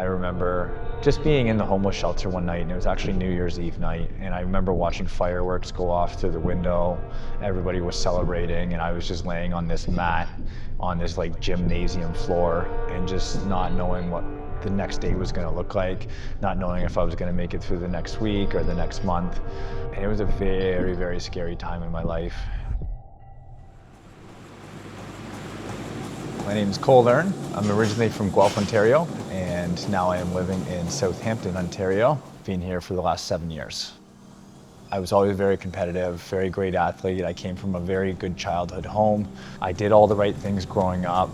I remember just being in the homeless shelter one night, and it was actually New Year's Eve night, and I remember watching fireworks go off through the window. Everybody was celebrating, and I was just laying on this mat on this like gymnasium floor and just not knowing what the next day was going to look like, not knowing if I was going to make it through the next week or the next month. And it was a very, very scary time in my life. My name is Cole Learn. I'm originally from Guelph, Ontario, and now I am living in Southampton, Ontario, being here for the last 7 years. I was always very competitive, very great athlete. I came from a very good childhood home. I did all the right things growing up,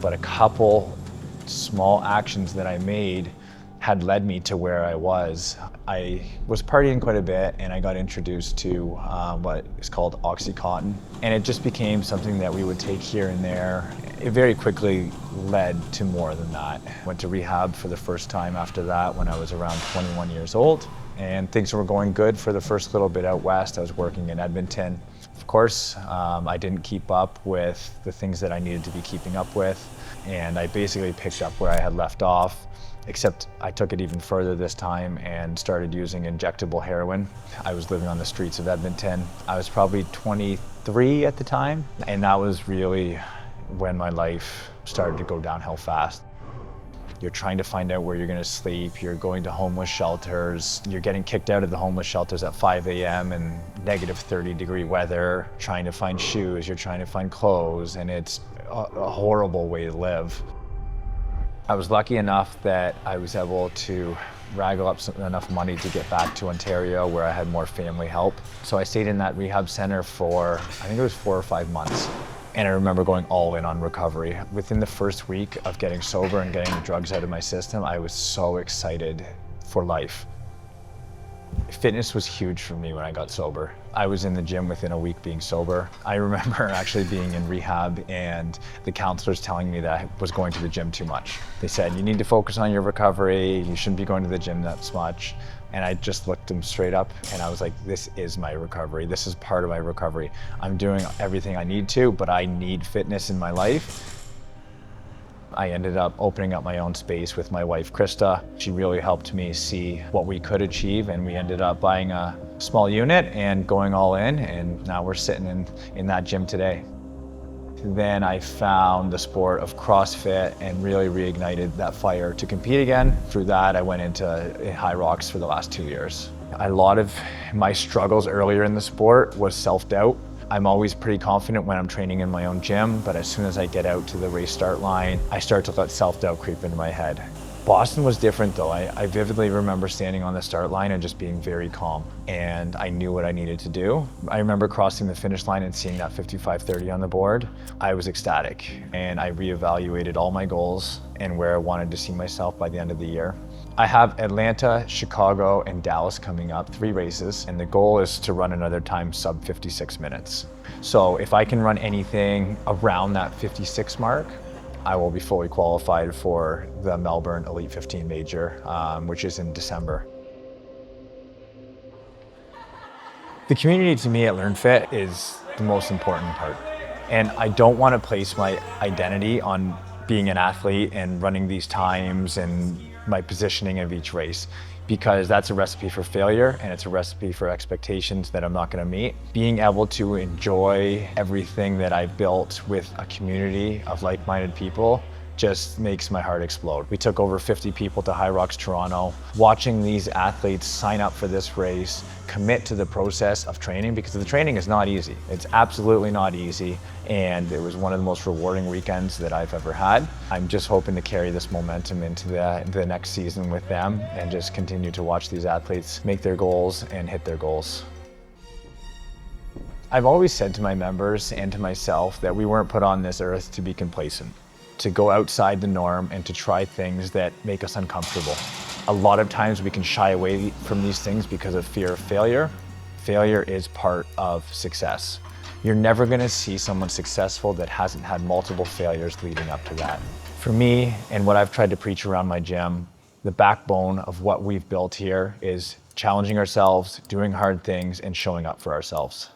but a couple small actions that I made had led me to where I was. I was partying quite a bit, and I got introduced to what is called Oxycontin, and it just became something that we would take here and there. It very quickly led to more than that. Went to rehab for the first time after that when I was around 21 years old, and things were going good for the first little bit out west. I was working in Edmonton. Of course, I didn't keep up with the things that I needed to be keeping up with, and I basically picked up where I had left off, except I took it even further this time and started using injectable heroin. I was living on the streets of Edmonton. I was probably 23 at the time, and that was really when my life started to go downhill fast. You're trying to find out where you're going to sleep, you're going to homeless shelters, you're getting kicked out of the homeless shelters at 5 a.m. in negative 30-degree weather, trying to find shoes, you're trying to find clothes, and it's a horrible way to live. I was lucky enough that I was able to wrangle up enough money to get back to Ontario where I had more family help. So I stayed in that rehab center for, I think it was 4 or 5 months. And I remember going all in on recovery. Within the first week of getting sober and getting the drugs out of my system, I was so excited for life. Fitness was huge for me when I got sober. I was in the gym within a week being sober. I remember actually being in rehab and the counselors telling me that I was going to the gym too much. They said, you need to focus on your recovery, you shouldn't be going to the gym that much. And I just looked them straight up and I was like, this is my recovery. This is part of my recovery. I'm doing everything I need to, but I need fitness in my life. I ended up opening up my own space with my wife, Krista. She really helped me see what we could achieve, and we ended up buying a small unit and going all in, and now we're sitting in that gym today. Then I found the sport of CrossFit and really reignited that fire to compete again. Through that, I went into HYROX for the last 2 years. A lot of my struggles earlier in the sport was self-doubt. I'm always pretty confident when I'm training in my own gym, but as soon as I get out to the race start line, I start to let self-doubt creep into my head. Boston was different though. I vividly remember standing on the start line and just being very calm, and I knew what I needed to do. I remember crossing the finish line and seeing that 55:30 on the board. I was ecstatic, and I reevaluated all my goals and where I wanted to see myself by the end of the year. I have Atlanta, Chicago, and Dallas coming up, 3 races, and the goal is to run another time sub 56 minutes. So if I can run anything around that 56 mark, I will be fully qualified for the Melbourne Elite 15 Major, which is in December. The community to me at LearnFit is the most important part. And I don't want to place my identity on being an athlete and running these times and my positioning of each race, because that's a recipe for failure and it's a recipe for expectations that I'm not going to meet. Being able to enjoy everything that I've built with a community of like-minded people just makes my heart explode. We took over 50 people to HYROX Toronto. Watching these athletes sign up for this race, commit to the process of training, because the training is not easy. It's absolutely not easy, and it was one of the most rewarding weekends that I've ever had. I'm just hoping to carry this momentum into the next season with them and just continue to watch these athletes make their goals and hit their goals. I've always said to my members and to myself that we weren't put on this earth to be complacent, to go outside the norm and to try things that make us uncomfortable. A lot of times we can shy away from these things because of fear of failure. Failure is part of success. You're never gonna see someone successful that hasn't had multiple failures leading up to that. For me, and what I've tried to preach around my gym, the backbone of what we've built here is challenging ourselves, doing hard things, and showing up for ourselves.